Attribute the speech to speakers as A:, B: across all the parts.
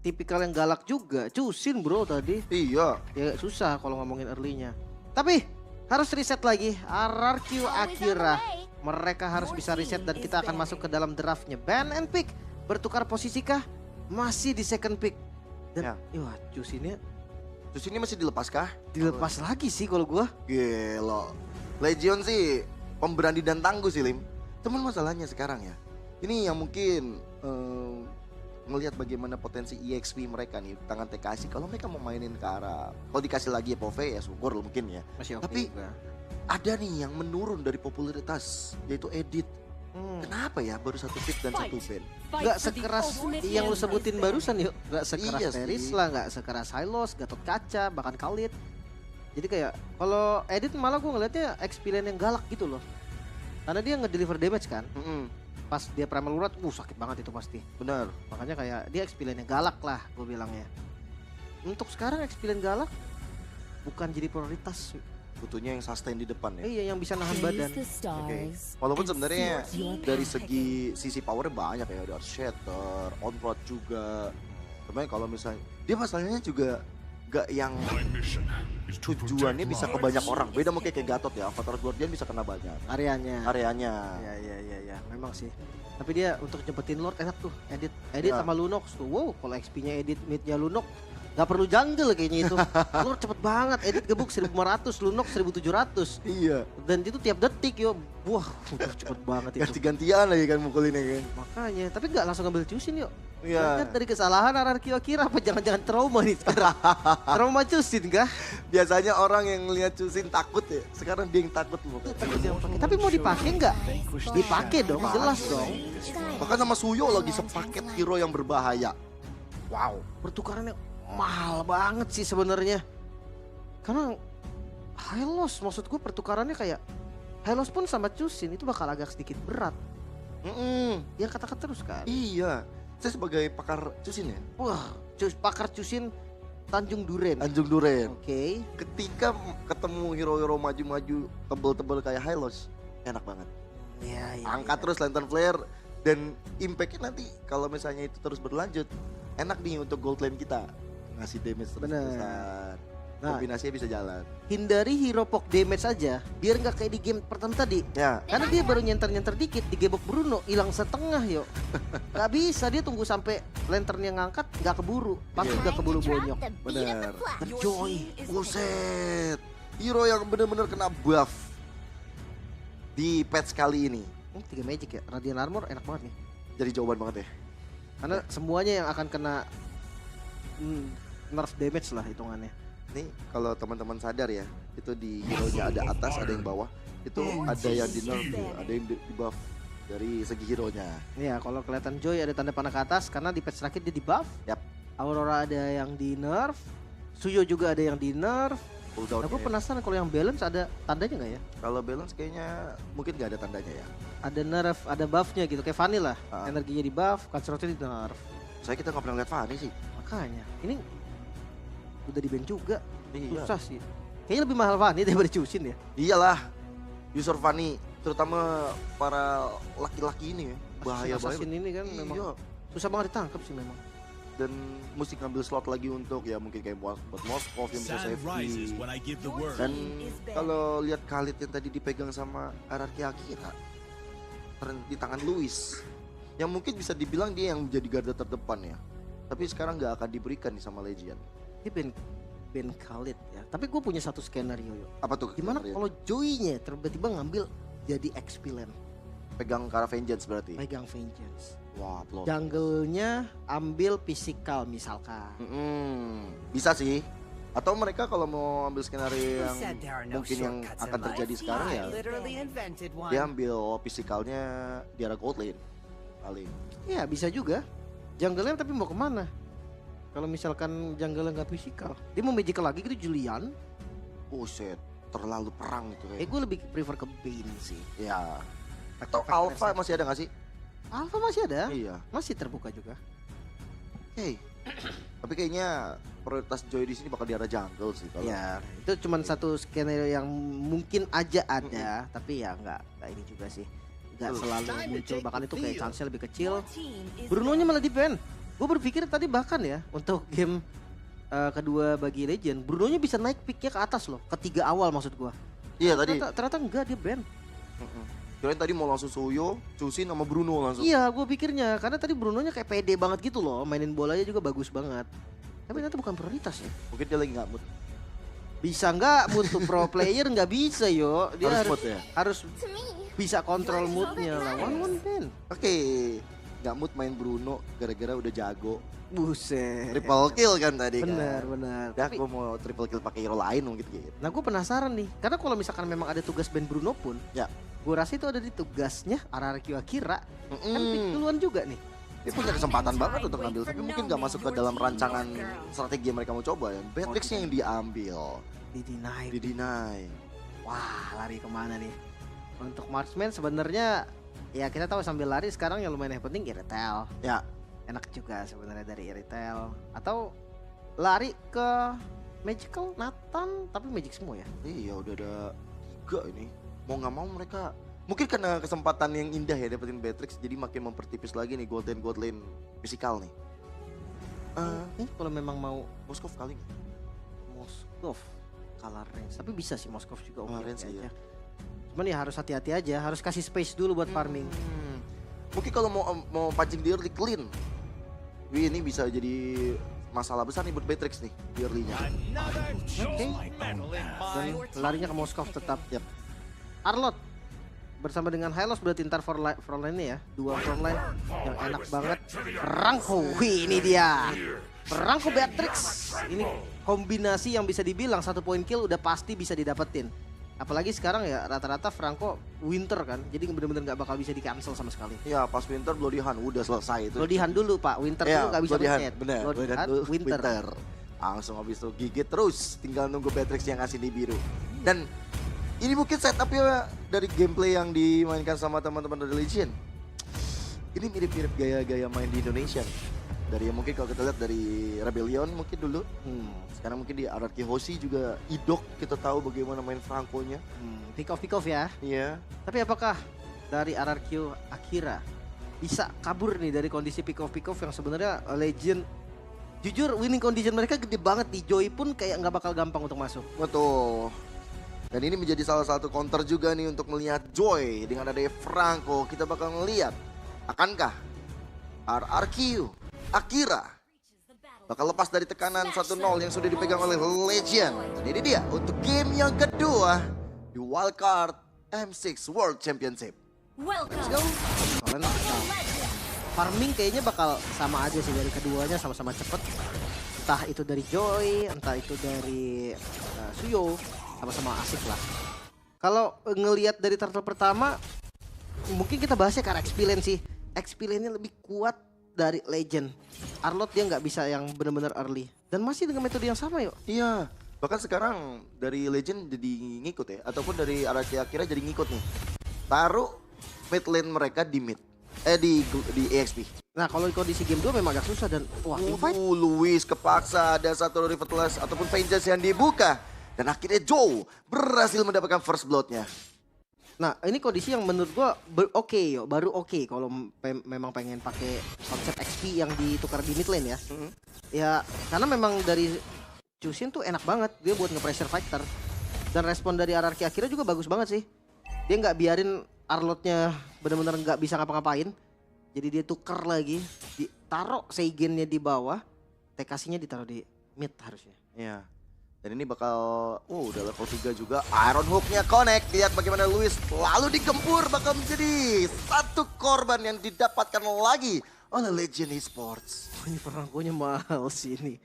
A: tipikal yang galak juga. Cusin bro tadi.
B: Iya.
A: Ya susah kalau ngomongin early-nya. Tapi harus reset lagi. RRQ Akira. Mereka harus bisa reset dan kita akan masuk ke dalam draftnya. Ban and pick. Bertukar posisi kah? Masih di second pick. Dan wah Cusinnya
B: Terus ini masih dilepas kah?
A: dilepas lagi sih kalau gua.
B: Gila. Legion sih pemberani dan tangguh sih Lim. Cuman masalahnya sekarang ya. Ini yang mungkin ngelihat bagaimana potensi EXP mereka nih tangan TKC. Kalau mereka mau mainin ke arah, kalau dikasih lagi POV ya syukur mungkin ya.
A: Masih oke
B: Tapi
A: juga.
B: ada nih yang menurun dari popularitas yaitu Edit. Kenapa ya baru satu pick dan satu ban?
A: Gak sekeras yang lu sebutin barusan yuk. Gak sekeras
B: Iya
A: Teris
B: sih.
A: lah, gak sekeras Hylos, Gatot Kaca, bahkan Khalid. Jadi kayak kalau Edit malah gue ngeliatnya experience yang galak gitu loh. Karena dia ngedeliver damage kan. Pas dia primal urat, sakit banget itu pasti.
B: Benar.
A: Makanya kayak dia experience yang galak lah gue bilangnya. Untuk sekarang experience galak bukan jadi prioritas.
B: Butuhnya yang sustain di depan ya.
A: Iya yang bisa nahan badan.
B: Oke. Walaupun sebenarnya dari segi sisi powernya banyak ya, ada Shatter, On-Prod juga. Cuman kalau misalnya dia masalahnya juga gak yang tujuannya bisa ke banyak orang. Beda mungkin kayak Gatot ya, Avatar Guardian bisa kena banyak
A: Areanya.
B: areanya.
A: Ya, memang sih. Tapi dia untuk nyempetin Lord enak tuh. Edit sama Lunox tuh. Wow, kalau XP-nya Edit midnya Lunox gak perlu jungle kayaknya itu. Lord cepet banget. Edit gebuk 1500, Lunox 1700.
B: Iya.
A: Dan itu tiap detik yo. Wah, cepet banget itu.
B: Ganti-gantian lagi kan mukulinnya kan.
A: Makanya, tapi gak langsung ngambil Cusin yuk.
B: Iya.
A: Dari kesalahan RRQ Akira apa jangan-jangan trauma nih sekarang. Trauma Cusin kah?
B: Biasanya orang yang ngeliat Cusin takut ya. Sekarang dia yang takut loh.
A: Tapi mau dipakai nggak? Dipakai dong, jelas dong.
B: Bahkan sama Suyo lagi sepaket hero yang berbahaya.
A: Wow, pertukarannya mahal banget sih sebenarnya. Karena Hylos maksud gue pertukarannya kayak Hylos pun sama Cusin itu bakal agak sedikit berat. Dia kata-kata terus kan.
B: Iya. Saya sebagai pakar Cusin ya.
A: Wah, pakar Cusin Tanjung Duren.
B: Tanjung Duren.
A: Oke.
B: Ketika ketemu hero-hero maju-maju tebel-tebel kayak Hylos, enak banget.
A: Iya.
B: Angkat terus Lantern Flare dan impactnya nanti kalau misalnya itu terus berlanjut, enak nih untuk gold lane kita ngasih damage terus-terusan.
A: Nah,
B: Kombinasinya bisa jalan.
A: hindari hero poke damage aja biar nggak kayak di game pertama tadi.
B: Ya.
A: Karena dia baru nyenter-nyenter dikit digebok Bruno hilang setengah yuk. Gak bisa dia tunggu sampai lantern yang ngangkat nggak keburu. Pasti udah keburu bonyok.
B: Bener. Joy, buset. Hero yang bener-bener kena buff di patch kali ini.
A: 3 magic ya. Radiant armor enak banget nih.
B: Jadi jawaban banget ya.
A: Karena semuanya yang akan kena nerf damage lah hitungannya.
B: Nih kalau teman-teman sadar ya, itu di hero-nya ada atas, ada yang bawah. Itu ada yang di nerf, ada yang di buff dari segi hero-nya.
A: Iya, kalau kelihatan Joy ada tanda panah ke atas karena di patch terakhir dia di buff.
B: Yap.
A: Aurora ada yang di nerf. Suyo juga ada yang di nerf.
B: Cooldown.
A: Nah, gue penasaran kalau yang balance ada tandanya nggak ya?
B: Kalau balance kayaknya mungkin nggak ada tandanya ya.
A: Ada nerf, ada buffnya gitu kayak Fanny lah.
B: Ah.
A: Energinya di buff, Kanserotnya di nerf.
B: Saya kita nggak pernah lihat Fanny sih.
A: Makanya ini udah di ban juga.
B: Iya.
A: Susah sih. Kayaknya lebih mahal Fanny daripada Cusin ya.
B: Iyalah, user Fanny terutama para laki-laki ini ya, bahaya banget.
A: Assassin ini kan memang
B: Iya.
A: susah banget ditangkap sih memang.
B: Dan mesti ngambil slot lagi untuk ya mungkin kayak buat Moskov yang bisa safety. Dan kalau lihat Khalid yang tadi dipegang sama RRQ Akira di tangan Luis, yang mungkin bisa dibilang dia yang menjadi garda terdepan ya. Tapi sekarang nggak akan diberikan nih sama Legion.
A: Ini Ben Khalid ya. Tapi gue punya satu skenario yuk.
B: Apa tuh?
A: Gimana
B: skenario?
A: kalau Joy-nya tiba-tiba ngambil jadi XP lane,
B: Pegang ke arah Vengeance berarti?
A: pegang Vengeance.
B: Wah, plot.
A: Jungle-nya ambil physical misalkan.
B: Bisa sih. Atau mereka kalau mau ambil skenario yang mungkin yang akan terjadi sekarang ya, dia ambil fisikalnya di arah gold lane paling.
A: Iya bisa juga. Jungle-nya tapi mau kemana? Kalau misalkan jungle nggak physical, dia mau magical lagi gitu Julian.
B: Buset, terlalu perang itu kayak.
A: Gue lebih prefer ke Bane sih.
B: Ya. Atau Alpha masih ada nggak sih?
A: Alpha masih ada,
B: Iya.
A: masih terbuka juga.
B: Oke. Tapi kayaknya prioritas Joy di sini bakal di arah jungle sih kalau.
A: Ya, itu cuman satu skenario yang mungkin aja ada, tapi ya nggak ini juga sih. Nggak selalu muncul, bahkan itu kayak chance lebih kecil. Bruno-nya malah di ban. Gue berpikir tadi bahkan ya untuk game kedua bagi Legend, Bruno-nya bisa naik picknya ke atas loh, ketiga awal maksud gue.
B: Iya tadi.
A: Ternyata enggak, dia ban.
B: Kirain tadi mau langsung Suyo, Chusin sama Bruno langsung.
A: Iya, gue pikirnya karena tadi Bruno-nya kayak pede banget gitu loh, mainin bolanya juga bagus banget. Tapi ternyata bukan prioritas ya.
B: Mungkin dia lagi nggak mood.
A: Bisa nggak mood to pro player nggak bisa yo. Dia
B: Harus mood ya?
A: harus bisa kontrol moodnya lah. One ban.
B: Oke, nggak mood main Bruno gara-gara udah jago.
A: Buset.
B: Triple kill kan tadi
A: Benar,
B: kan.
A: benar.
B: Ya
A: Tapi,
B: gue mau triple kill pakai hero lain mungkin gitu.
A: nah gue penasaran nih, karena kalau misalkan memang ada tugas ban Bruno pun,
B: Ya.
A: gue rasa itu ada di tugasnya RRQ Akira. Kan pick duluan juga nih.
B: Dia punya kesempatan banget untuk ngambil, tapi mungkin nggak masuk ke dalam rancangan strategi yang mereka mau coba ya. Beatrix yang diambil,
A: Di
B: deny.
A: Wah, lari kemana nih? Untuk marksman sebenarnya ya kita tahu sambil lari sekarang yang lumayan penting Irritel.
B: Ya,
A: Enak juga sebenarnya dari Irritel. Atau lari ke Magical Nathan, tapi Magic semua ya.
B: iya udah ada 3 ini. Mau nggak mau mereka mungkin karena kesempatan yang indah ya dapetin Beatrix, jadi makin mempertipis lagi nih gold lane physical nih.
A: Kalau memang mau
B: Moskov kali nggak?
A: Moskov kalah range, tapi bisa sih Moskov juga
B: Kalah
A: oke
B: range,
A: aja.
B: iya.
A: Cuman ya harus hati-hati aja, harus kasih space dulu buat farming.
B: Mungkin kalau mau pancing di early clean, wih ini bisa jadi masalah besar nih buat Beatrix nih di early-nya.
A: Oke. Dan larinya ke Moskov tetap.
B: Yap.
A: Arlot bersama dengan Hylos berarti ntar frontline-nya ya. Dua frontline yang enak banget. Perangko, wih ini dia. Perangko Beatrix. Ini kombinasi yang bisa dibilang 1 point kill udah pasti bisa didapetin. Apalagi sekarang ya rata-rata Franco winter kan. Jadi bener-bener gak bakal bisa di cancel sama sekali.
B: Ya pas winter Bloody Hand udah selesai itu.
A: Bloody Hand dulu pak, winter
B: Ya,
A: dulu gak bisa
B: Bloody Hand,
A: pencet.
B: bener.
A: Bloody
B: Bloody Hand
A: Hand,
B: dulu,
A: winter.
B: Langsung habis itu gigit terus, tinggal nunggu Beatrix yang ngasih di biru. Dan ini mungkin setupnya dari gameplay yang dimainkan sama teman-teman dari Legion. Ini mirip-mirip gaya-gaya main di Indonesia. Dari yang mungkin kalau kita lihat dari Rebellion mungkin dulu. Sekarang mungkin di RRQ Hoshi juga idok, kita tahu bagaimana main Franco-nya.
A: Pick off ya.
B: Iya.
A: Tapi apakah dari RRQ Akira bisa kabur nih dari kondisi pick off yang sebenarnya Legend, jujur winning condition mereka gede banget di Joy pun kayak nggak bakal gampang untuk masuk.
B: Betul. Dan ini menjadi salah satu counter juga nih untuk melihat Joy dengan ada Franco. Kita bakal ngelihat akankah RRQ Akira bakal lepas dari tekanan 1-0 yang sudah dipegang oleh Legend. Dan ini dia untuk game yang kedua di Wildcard M6 World Championship.
A: Let's go. Soalnya farming kayaknya bakal sama aja sih dari keduanya, sama-sama cepet. Entah itu dari Joy, entah itu dari Suyo, sama-sama asik lah. Kalau ngelihat dari turtle pertama, mungkin kita bahasnya karena experience sih. Experience-nya lebih kuat dari Legend. Arlot dia nggak bisa yang benar-benar early. Dan masih dengan metode yang sama yuk.
B: Iya, bahkan sekarang dari Legend jadi ngikut ya. Ataupun dari RRQ Akira jadi ngikut nih. Taruh mid lane mereka di mid. Di EXP.
A: Nah kalau di kondisi game 2 memang agak susah dan wah invite.
B: Luis kepaksa ada satu Rivetless ataupun Vengeance yang dibuka. Dan akhirnya Joe berhasil mendapatkan first blood-nya.
A: Nah ini kondisi yang menurut gua oke yo, baru oke kalau memang pengen pakai konsep XP yang ditukar di mid lane ya. Ya karena memang dari Chusin tuh enak banget dia buat nge-pressure fighter. Dan respon dari RRQ Akira juga bagus banget sih. Dia nggak biarin Arlotnya benar-benar nggak bisa ngapa-ngapain. Jadi dia tuker lagi, ditaruh Seigennya di bawah, TKC-nya ditaruh di mid harusnya.
B: Iya. Dan ini bakal, udah level 3 juga. Iron Hook-nya connect. Lihat bagaimana Luis lalu digempur, bakal menjadi satu korban yang didapatkan lagi oleh Legend Esports.
A: Ini perangkonya mahal sih ini.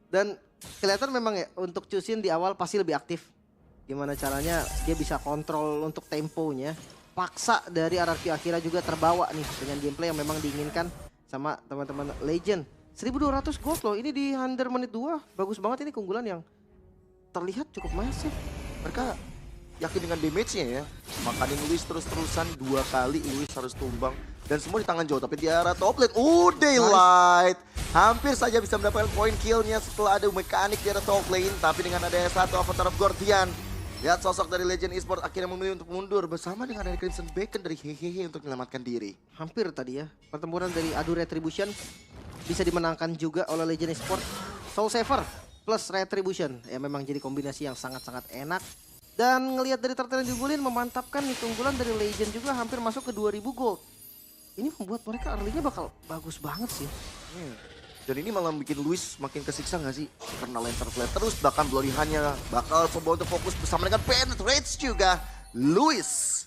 A: Dan kelihatan memang ya untuk Chusin di awal pasti lebih aktif. Gimana caranya dia bisa kontrol untuk temponya. Paksa dari RRQ Akira juga terbawa nih dengan gameplay yang memang diinginkan sama teman-teman Legend. 1200 gold loh, ini di under menit 2. Bagus banget ini keunggulan yang terlihat cukup masif.
B: Mereka yakin dengan damage-nya ya. Makanin Luis terus-terusan 2 kali, Luis harus tumbang. Dan semua di tangan Joe, tapi di arah top lane. Daylight. Hampir saja bisa mendapatkan point kill-nya setelah ada mekanik di arah top lane. Tapi dengan ada satu Avatar of Guardian. Lihat sosok dari Legend Esports akhirnya memilih untuk mundur. Bersama dengan ada Crimson Bacon dari Hehehe untuk menyelamatkan diri.
A: Hampir tadi ya, pertempuran dari adu Retribution. bisa dimenangkan juga oleh Legend Esports. Soul Saver plus Retribution. Ya memang jadi kombinasi yang sangat-sangat enak. Dan ngelihat dari turtle yang diunggulin memantapkan nih keunggulan dari Legend juga hampir masuk ke 2000 gold. Ini membuat mereka early-nya bakal bagus banget sih.
B: Dan ini malah bikin Luis makin kesiksa nggak sih? Karena Lantern Flare terus, bahkan Bloody hanya bakal coba untuk fokus bersama dengan Penetrate juga. Luis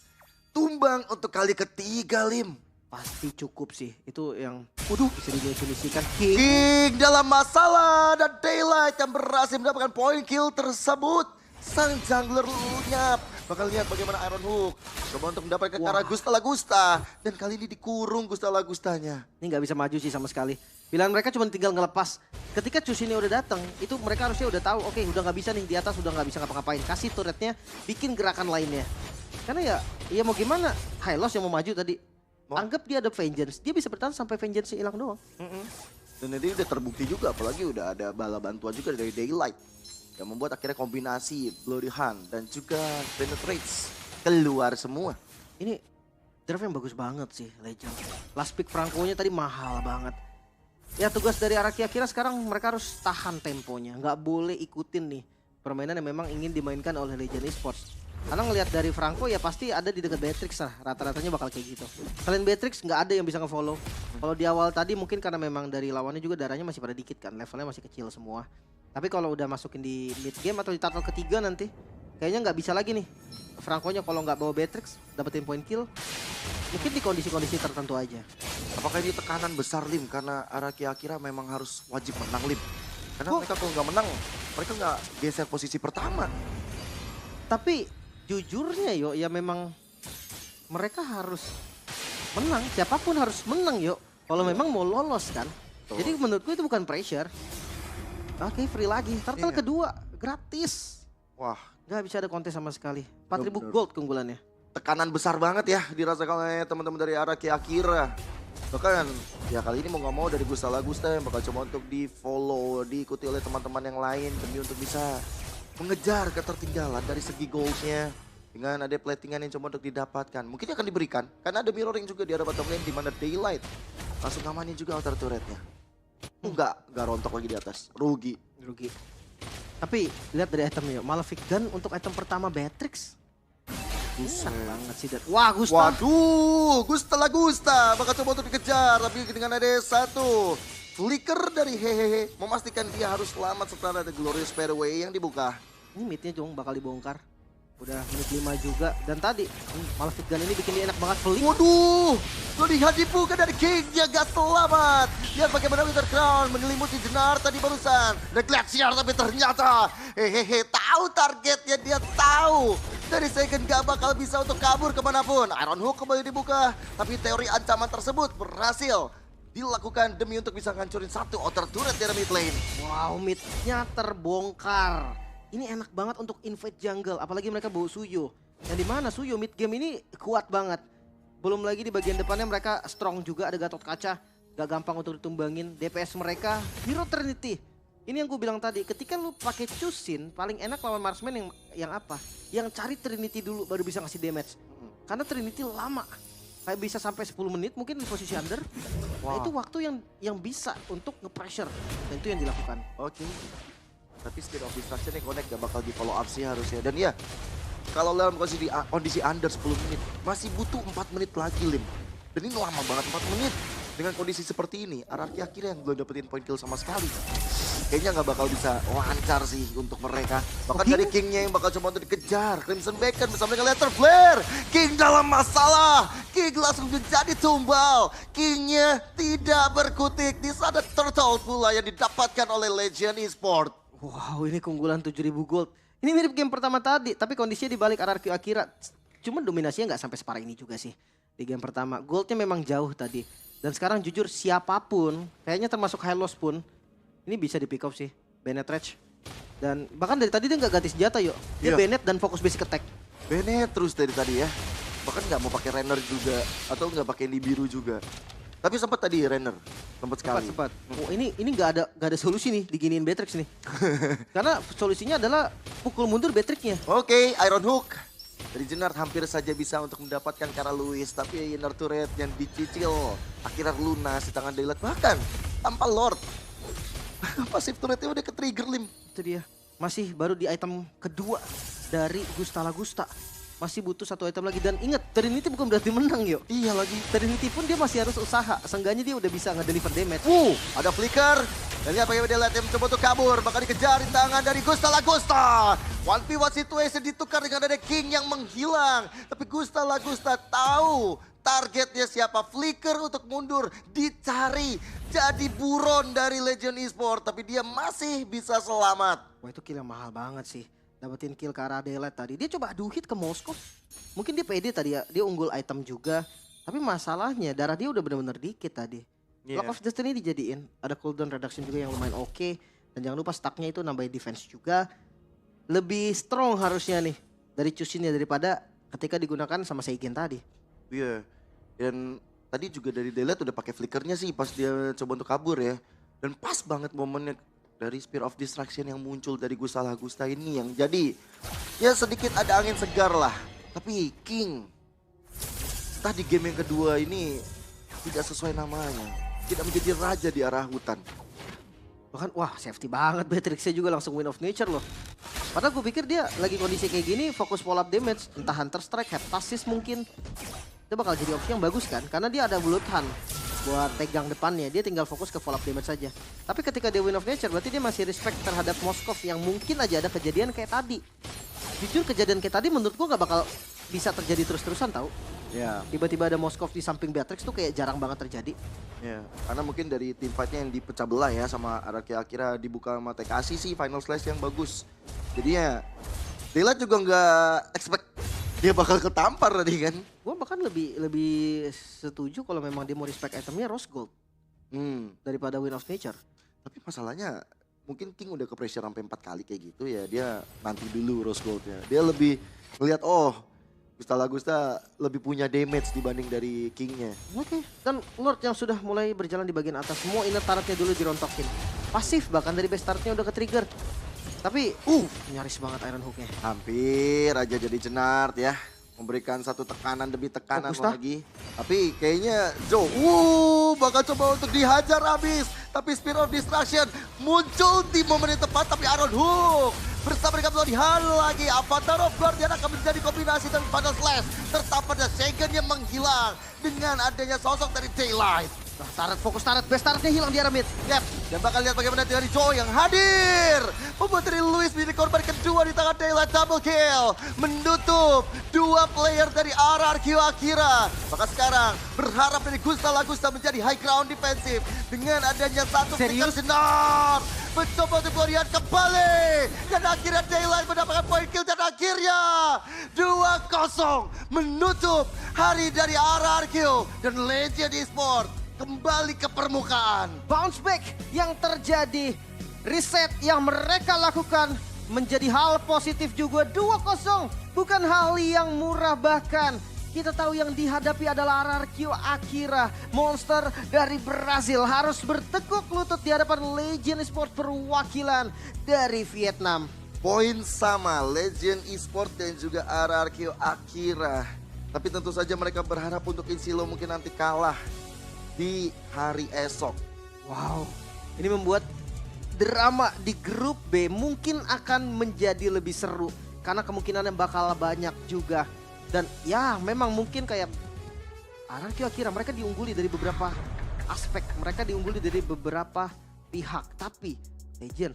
B: tumbang untuk kali ketiga, Lim.
A: Pasti cukup sih. Itu yang bisa didefinisikan
B: King dalam masalah dan Daylight yang berhasil mendapatkan point kill tersebut. Sang jungler lenyap. Bakal lihat bagaimana Iron Hook coba untuk mendapatkan ke arah Gusta Lagusta. Dan kali ini dikurung Gusta Lagustanya.
A: Ini nggak bisa maju sih sama sekali. Pilihan mereka cuma tinggal ngelepas. Ketika Cus ini udah datang, itu mereka harusnya udah tahu, oke, udah nggak bisa nih di atas, udah nggak bisa ngapa-ngapain. Kasih turretnya, bikin gerakan lainnya. Karena ya mau gimana, Hylos yang mau maju tadi. Anggap dia ada Vengeance, dia bisa bertahan sampai Vengeance hilang doang.
B: Dan ini udah terbukti juga, apalagi udah ada bala bantuan juga dari Daylight. Yang membuat akhirnya kombinasi Bloody Hand dan juga Penetrates keluar semua.
A: Ini draft yang bagus banget sih, Legend. Last pick Franco-nya tadi mahal banget. Ya tugas dari Araki Akira sekarang mereka harus tahan temponya. Nggak boleh ikutin nih permainan yang memang ingin dimainkan oleh Legend Esports. Karena ngelihat dari Franco ya pasti ada di dekat Beatrix lah. Rata-ratanya bakal kayak gitu. Selain Beatrix nggak ada yang bisa nge-follow. Kalau di awal tadi mungkin karena memang dari lawannya juga darahnya masih pada dikit kan. Levelnya masih kecil semua. Tapi kalau udah masukin di mid game atau di turtle ketiga nanti. Kayaknya nggak bisa lagi nih. Franco-nya kalau nggak bawa Beatrix dapetin point kill. Mungkin di kondisi-kondisi tertentu aja.
B: Apakah ini tekanan besar, Lim? Karena Araki Akira memang harus wajib menang, Lim. Karena mereka kalau nggak menang, mereka nggak geser posisi pertama.
A: Tapi jujurnya yo, ya memang mereka harus menang. Siapapun harus menang yo. Kalau memang mau lolos kan. Jadi menurutku itu bukan pressure. Oke, free lagi. Turtle kedua, gratis.
B: Wah.
A: Nggak bisa ada kontes sama sekali. 4000 gold keunggulannya.
B: Tekanan besar banget ya dirasakan oleh teman-teman dari Araki Akira. Bahkan ya kali ini mau nggak mau dari Gusta Lagusta yang bakal coba untuk di follow, diikuti oleh teman-teman yang lain demi untuk bisa mengejar ketertinggalan dari segi goldnya. Dengan ada platingan yang coba untuk didapatkan. Mungkin akan diberikan karena ada mirroring juga di arah bottom lane di mana Daylight langsung ngamanin juga outer turretnya. Enggak rontok lagi di atas. Rugi.
A: Tapi lihat dari itemnya, Malefic Gun untuk item pertama Beatrix. Susah banget sih. Wah, Gusta.
B: Waduh, Gusta Lagusta bakal coba untuk dikejar. Tapi dengan ada satu flicker dari hehehe memastikan dia harus selamat setelah ada Glorious Fairway yang dibuka.
A: Ini midnya dong bakal dibongkar. Udah menit 5 juga. Dan tadi Malefic Gun ini bikin dia enak banget pelik.
B: Waduh, lihat dibuka dari King-nya gak selamat. Lihat bagaimana Winter Crown menyelimuti Jenar tadi barusan. Dan Glacier tapi ternyata hehehe tahu targetnya, dia tahu. Dari second gak bakal bisa untuk kabur kemanapun. Iron Hook kembali dibuka. Tapi teori ancaman tersebut berhasil dilakukan demi untuk bisa ngancurin satu outer turret dari mid lane.
A: Wow, midnya terbongkar. Ini enak banget untuk invade jungle, apalagi mereka bawa Suyo. Yang dimana Suyo mid game ini kuat banget. Belum lagi di bagian depannya mereka strong juga, ada Gatot Kaca. Gak gampang untuk ditumbangin. DPS mereka Hero Trinity. Ini yang gue bilang tadi, ketika lu pakai Chusin, paling enak lawan marksman yang apa? Yang cari Trinity dulu baru bisa ngasih damage. Karena Trinity lama. Kayak bisa sampai 10 menit mungkin di posisi under. Nah, itu waktu yang bisa untuk nge-pressure. Dan itu yang dilakukan.
B: Oke. Tapi speed of destruction nih connect gak bakal di follow up sih harusnya. Dan ya, kalau dalam kondisi under 10 menit, masih butuh 4 menit lagi, Lim. Dan ini lama banget 4 menit. Dengan kondisi seperti ini, Araki Akira yang belum dapetin point kill sama sekali. Kayaknya nggak bakal bisa lancar sih untuk mereka. Bahkan dari King-nya yang bakal coba untuk dikejar. Crimson Bacon bersama dengan Letter Flare. King dalam masalah. King langsung menjadi tumbal. King-nya tidak berkutik. Di sana turtle pula yang didapatkan oleh Legend Esports.
A: Wow, ini keunggulan 7.000 gold. Ini mirip game pertama tadi, tapi kondisinya dibalik Araki Akira. Cuma dominasinya nggak sampai separah ini juga sih. Di game pertama, goldnya memang jauh tadi. Dan sekarang jujur siapapun, kayaknya termasuk Hylos pun, ini bisa di pick off sih, Bennett Rage. Dan bahkan dari tadi dia nggak ganti senjata yuk. Dia Bennett dan fokus basic attack.
B: Bennett terus dari tadi ya. Bahkan nggak mau pakai Renner juga, atau nggak pakai Nibiru juga. Tapi sempat tadi Renner, sempat sekali.
A: Sempat. Oh, ini nggak ada solusi nih diginiin Beatrix nih. Karena solusinya adalah pukul mundur Beatrixnya.
B: Oke, Iron Hook. Dari Jenar hampir saja bisa untuk mendapatkan Kara Lewis, tapi inner turret yang dicicil akhirnya lunas di tangan Daylight. Bahkan tanpa Lord. Pasif turretnya udah ke-trigger, Lim.
A: Itu dia. Masih baru di item kedua dari Gusta Lagusta. Masih butuh satu item lagi. Dan ingat, Trinity bukan berarti menang yuk.
B: Iya lagi.
A: Trinity pun dia masih harus usaha. Seenggaknya dia udah bisa nge-deliver damage.
B: Ada flicker. Dan lihat bagaimana dia lihat yang mencoba untuk kabur. Bakal dikejar di tangan dari Gusta Lagusta. 1v1 situation ditukar dengan ada King yang menghilang. Tapi Gusta Lagusta tahu targetnya siapa. Flicker untuk mundur. Dicari. Jadi buron dari Legend Esports. Tapi dia masih bisa selamat.
A: Wah, itu kill yang mahal banget sih. Dapetin kill ke arah Daylight tadi. Dia coba adu hit ke Moskov. Mungkin dia pede tadi ya. Dia unggul item juga. Tapi masalahnya darah dia udah bener-bener dikit tadi.
B: Yeah.
A: Block of Destiny dijadiin. Ada cooldown reduction juga yang lumayan oke. Dan jangan lupa stacknya itu nambahin defense juga. Lebih strong harusnya nih. Dari Chusinnya daripada ketika digunakan sama Seigen tadi.
B: Iya. Dan tadi juga dari Daylight udah pakai flickernya sih pas dia coba untuk kabur ya. Dan pas banget momennya dari Spear of Distraction yang muncul dari Gusta Lagusta ini yang jadi ya sedikit ada angin segar lah. Tapi King entah di game yang kedua ini tidak sesuai namanya. Tidak menjadi raja di arah hutan.
A: Bahkan wah safety banget Beatrixnya juga langsung Wind of Nature loh. Padahal gue pikir dia lagi kondisi kayak gini fokus follow up damage. Entah Hunter Strike, Heptasis mungkin. Itu bakal jadi opsi yang bagus kan. Karena dia ada Bloodhunt buat pegang depannya. Dia tinggal fokus ke follow up damage saja. Tapi ketika dia Wind of Nature berarti dia masih respect terhadap Moskov yang mungkin aja ada kejadian kayak tadi. Jujur kejadian kayak tadi menurut gue gak bakal bisa terjadi terus-terusan tau.
B: Ya.
A: Tiba-tiba ada Moskov di samping Beatrix tuh kayak jarang banget terjadi.
B: Ya, karena mungkin dari tim fightnya yang dipecah belah ya sama Araki Akira dibuka sama TKC sih final slash yang bagus. Jadinya Daylight juga nggak expect dia bakal ketampar tadi kan.
A: Gue bahkan lebih setuju kalau memang dia mau respect itemnya Rose Gold daripada Wind of Nature.
B: Tapi masalahnya mungkin King udah ke pressure sampai 4 kali kayak gitu ya. Dia nanti dulu Rose Goldnya. Dia lebih ngelihat Gusta Lagusta lebih punya damage dibanding dari Kingnya.
A: Oke. Dan Lord yang sudah mulai berjalan di bagian atas. Semua inner turretnya dulu dirontokin. Pasif bahkan dari base turretnya udah ke-trigger. Tapi nyaris banget Iron Hook-nya.
B: Hampir aja jadi Jenart ya. Memberikan satu tekanan demi tekanan lagi. Tapi kayaknya Joe bakal coba untuk dihajar habis. Tapi Spear of Distraction muncul di momen yang tepat. Tapi Iron Hook bersama dengan Bloodhound lagi. Avatar of Guardian akan menjadi kombinasi dan Final Slash. Serta pada Seigen yang menghilang dengan adanya sosok dari Daylight.
A: Fokus turret, base turretnya hilang di arah mid.
B: Yep, dan bakal lihat bagaimana dari Joe yang hadir. Membuat dari Luis menjadi korban kedua di tangan Daylight, double kill. Menutup dua player dari RRQ Akira. Maka sekarang berharap dari Gusta Lagusta menjadi high ground defensif. Dengan adanya satu flicker Sinar. Mencoba untuk Glorian kembali. Dan akhirnya Daylight mendapatkan poin kill dan akhirnya 2-0 menutup hari dari RRQ dan Legend Esports. Kembali ke permukaan.
A: Bounce back yang terjadi. Reset yang mereka lakukan menjadi hal positif juga. 2-0 bukan hal yang murah bahkan. Kita tahu yang dihadapi adalah RRQ Akira. Monster dari Brazil harus bertekuk lutut di hadapan Legend Esports perwakilan dari Vietnam.
B: Poin sama Legend Esports dan juga RRQ Akira. Tapi tentu saja mereka berharap untuk Insilo mungkin nanti kalah di hari esok.
A: Wow, ini membuat drama di grup B mungkin akan menjadi lebih seru. Karena kemungkinannya bakal banyak juga. Dan ya memang mungkin kayak RRQ Akira mereka diungguli dari beberapa aspek. Mereka diungguli dari beberapa pihak. Tapi Legend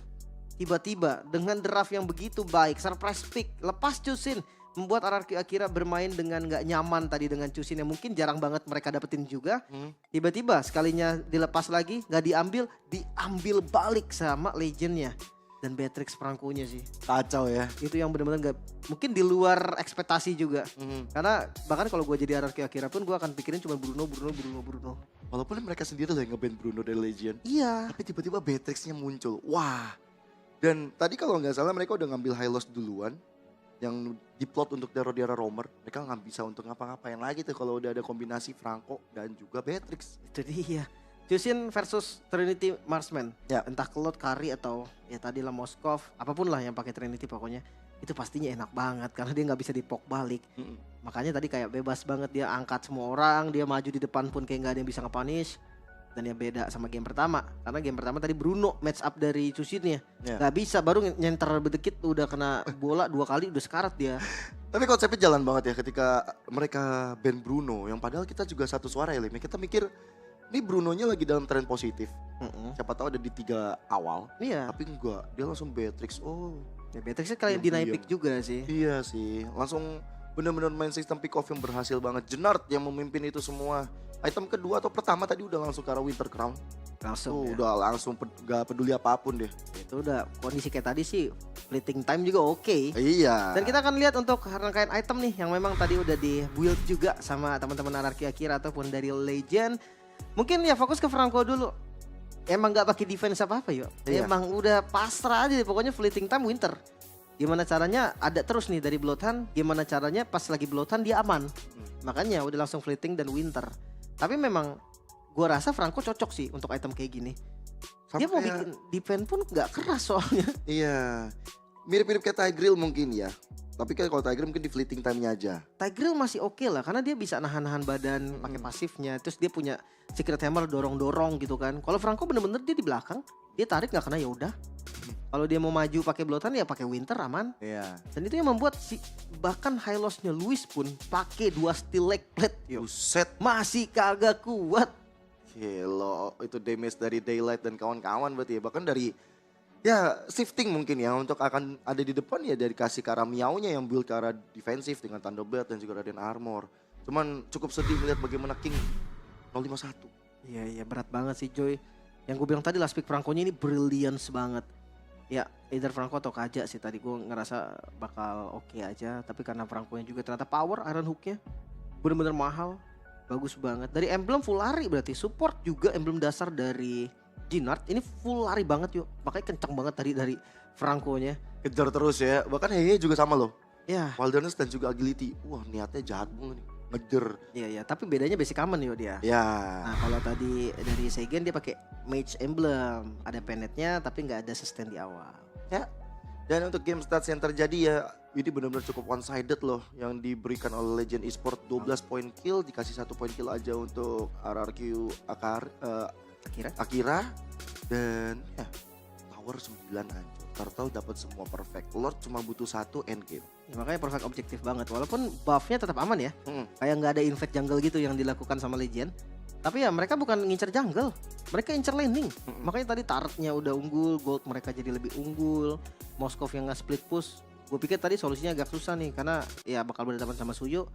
A: tiba-tiba dengan draft yang begitu baik, surprise pick, lepas Chusin. Membuat RRQ Akira bermain dengan gak nyaman tadi dengan Chusin yang mungkin jarang banget mereka dapetin juga. Tiba-tiba sekalinya dilepas lagi, gak diambil balik sama Legendnya. Dan Beatrix perangkunya sih.
B: Kacau ya.
A: Itu yang benar-benar gak, mungkin di luar ekspektasi juga. Karena bahkan kalau gue jadi RRQ Akira pun gue akan pikirin cuma Bruno.
B: Walaupun mereka sendiri lah yang nge-ban Bruno dari Legend.
A: Iya.
B: Tapi tiba-tiba Beatrixnya muncul. Wah. Dan tadi kalau nggak salah mereka udah ngambil high loss duluan. Yang diplot untuk Diarra Roamer, mereka nggak bisa untuk ngapa-ngapain lagi tuh kalau udah ada kombinasi Franco dan juga Beatrix.
A: Itu dia. Chusin versus Trinity Marksman.
B: Ya.
A: Entah Claude, Kari atau ya tadi lah Moskov, apapun lah yang pakai Trinity pokoknya. Itu pastinya enak banget karena dia nggak bisa dipok balik. Makanya tadi kayak bebas banget dia angkat semua orang, dia maju di depan pun kayak nggak ada yang bisa nge-punish. Dan ya beda sama game pertama. Karena game pertama tadi Bruno match up dari Chushin-nya.
B: Ya.
A: Gak bisa, baru nyenter bedekit udah kena bola 2 kali udah sekarat dia.
B: Tapi konsepnya jalan banget ya ketika mereka ban Bruno. Yang padahal kita juga satu suara ya Lim. Kita mikir ini Brunonya lagi dalam tren positif. Siapa tahu ada di 3 awal.
A: Iya.
B: Tapi enggak, dia langsung Beatrix. Oh.
A: Ya Beatrixnya kalian deny pick juga sih.
B: Iya sih, langsung benar-benar main sistem pick off yang berhasil banget. Jenard yang memimpin itu semua. Item kedua atau pertama tadi udah langsung ke arah Winter Crown.
A: Langsung ya.
B: Udah langsung gak peduli apapun deh.
A: Itu udah kondisi kayak tadi sih, fleeting time juga oke.
B: Iya.
A: Dan kita akan lihat untuk rangkaian item nih yang memang tadi udah di build juga sama teman-teman Anarchy Akira ataupun dari Legend. Mungkin ya fokus ke Franco dulu. Emang gak pakai defense apa-apa yuk.
B: Iya.
A: Emang udah pasrah aja deh, pokoknya fleeting time Winter. Gimana caranya ada terus nih dari Bloodhound, gimana caranya pas lagi Bloodhound dia aman. Makanya udah langsung fleeting dan Winter. Tapi memang gua rasa Franco cocok sih untuk item kayak gini. Dia mau bikin defense pun gak keras soalnya.
B: Iya. Mirip-mirip kayak Tigreal mungkin ya. Tapi kan kalau Tigreal mungkin di fleeting time-nya aja.
A: Tigreal masih oke lah karena dia bisa nahan-nahan badan pakai pasifnya. Terus dia punya secret hammer dorong-dorong gitu kan. Kalau Franco bener-bener dia di belakang, dia tarik nggak kena ya udah. Kalau dia mau maju pakai Bloodhound ya pakai Winter aman.
B: Iya.
A: Dan itu yang membuat bahkan high loss-nya Luis pun pakai 2 steel leg plate.
B: Buset.
A: Masih kagak kuat.
B: Gila, itu damage dari Daylight dan kawan-kawan berarti ya. Bahkan dari ya shifting mungkin ya untuk akan ada di depan ya dari kasih ke arah Miao-nya yang build ke arah defensif dengan Thunderbird dan juga Radiant Armor. Cuman cukup sedih melihat bagaimana King 051.
A: Iya berat banget sih Joy. Yang gue bilang tadi last pick Franco-nya ini brilliance banget. Ya either Franco atau Kaja sih tadi gue ngerasa bakal oke aja. Tapi karena Franco-nya juga ternyata power Iron Hook-nya bener-bener mahal. Bagus banget. Dari emblem full lari berarti. Support juga emblem dasar dari Jenard ini full lari banget yuk. Makanya kencang banget tadi dari Franco-nya.
B: Kejar terus ya. Bahkan Hehe juga sama loh.
A: Ya.
B: Wilderness dan juga Agility. Wah niatnya jahat banget nih. Ngejar.
A: Iya tapi bedanya basic common yuk dia.
B: Ya.
A: Nah kalau tadi dari Seigen dia pakai Mage Emblem. Ada penetnya tapi nggak ada sustain di awal.
B: Ya. Dan untuk game stats yang terjadi ya ini benar-benar cukup one sided loh yang diberikan oleh Legend Esports 12 poin kill dikasih 1 poin kill aja untuk RRQ Akira dan ya tower 9 hancur. Turtle dapat semua perfect. Lord cuma butuh 1 end game.
A: Ya, makanya perfect objektif banget walaupun buffnya tetap aman ya. Kayak nggak ada invade jungle gitu yang dilakukan sama Legend. Tapi ya mereka bukan ngincer jungle, mereka incer laning. Makanya tadi turretnya udah unggul, gold mereka jadi lebih unggul. Moskov yang nggak split push. Gue pikir tadi solusinya agak susah nih karena ya bakal berhadapan sama Suyo.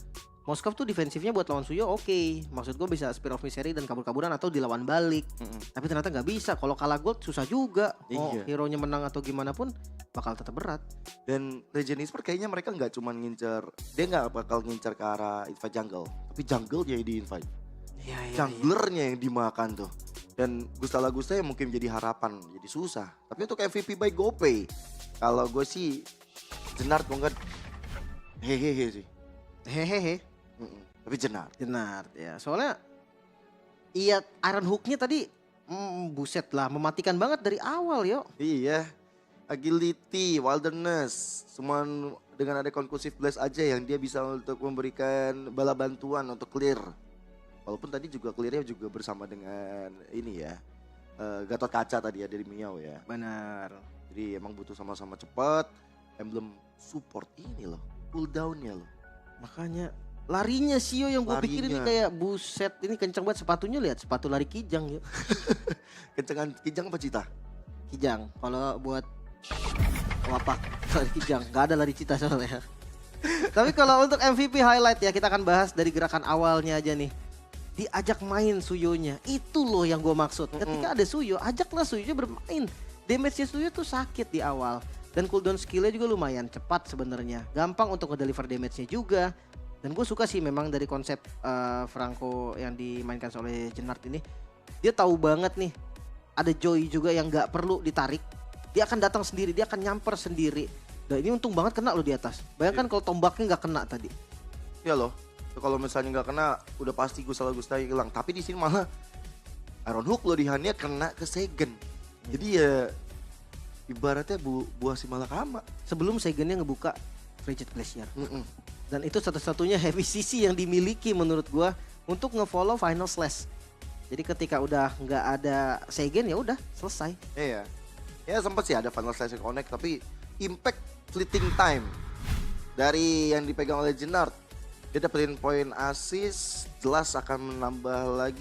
A: Moskov tuh defensifnya buat lawan Suyo oke. Maksud gue bisa Spear of Misery dan kabur-kaburan atau dilawan balik. Tapi ternyata nggak bisa. Kalau kalah gold susah juga. Mau hero-nya menang atau gimana pun bakal tetap berat.
B: Dan Legend Esports kayaknya mereka nggak cuma ngincer, dia nggak bakal ngincer ke arah invite jungle, tapi jungle-nya yang di-invite. Junglernya yang dimakan tuh. Dan Gustala yang mungkin jadi harapan, jadi susah. Tapi untuk MVP by GoPay, kalau gue sih Jenard banget. Hehehe sih.
A: Hehehe.
B: Tapi Jenard
A: ya. Soalnya iya Iron Hook-nya tadi buset lah mematikan banget dari awal yo.
B: Iya. Agility, Wilderness, cuman dengan ada Conclusive Blast aja yang dia bisa untuk memberikan bala bantuan untuk clear. Walaupun tadi juga clearnya juga bersama dengan ini ya Gatot Kaca tadi ya dari Miao ya.
A: Benar.
B: Jadi emang butuh sama-sama cepat. Emblem support ini loh, cooldownnya loh.
A: Makanya larinya Sio yang gue pikir ini kayak buset ini kenceng banget sepatunya lihat sepatu lari Kijang yuk.
B: Kencengan Kijang apa Cita?
A: Kijang. Kalau buat wapak lari Kijang nggak ada lari Cita soalnya. Tapi kalau untuk MVP highlight ya kita akan bahas dari gerakan awalnya aja nih. Diajak main Suyonya. Itu loh yang gue maksud. Ketika ada Suyo, ajaklah Suyonya bermain. Damage-nya Suyo tuh sakit di awal. Dan cooldown skill-nya juga lumayan cepat sebenarnya. Gampang untuk ngedeliver damage-nya juga. Dan gue suka sih memang dari konsep Franco yang dimainkan oleh Jenard ini. Dia tahu banget nih. Ada Joy juga yang gak perlu ditarik. Dia akan datang sendiri, dia akan nyamper sendiri. Dan ini untung banget kena loh di atas. Bayangkan kalau tombaknya gak kena tadi.
B: Ya loh. Kalau misalnya nggak kena, udah pasti Gustala hilang. Tapi di sini malah Iron Hook loh dihannya kena ke Seigen. Jadi ya ibaratnya buah si malakama.
A: Sebelum Seigennya ngebuka Frigid Glacier. Dan itu satu-satunya heavy CC yang dimiliki menurut gua untuk ngefollow Final Slash. Jadi ketika udah nggak ada Seigen ya udah selesai.
B: Iya. Ya sempat sih ada Final Slice Connect tapi impact fleeting time dari yang dipegang oleh Jennard. Dia dapetin poin assist, jelas akan menambah lagi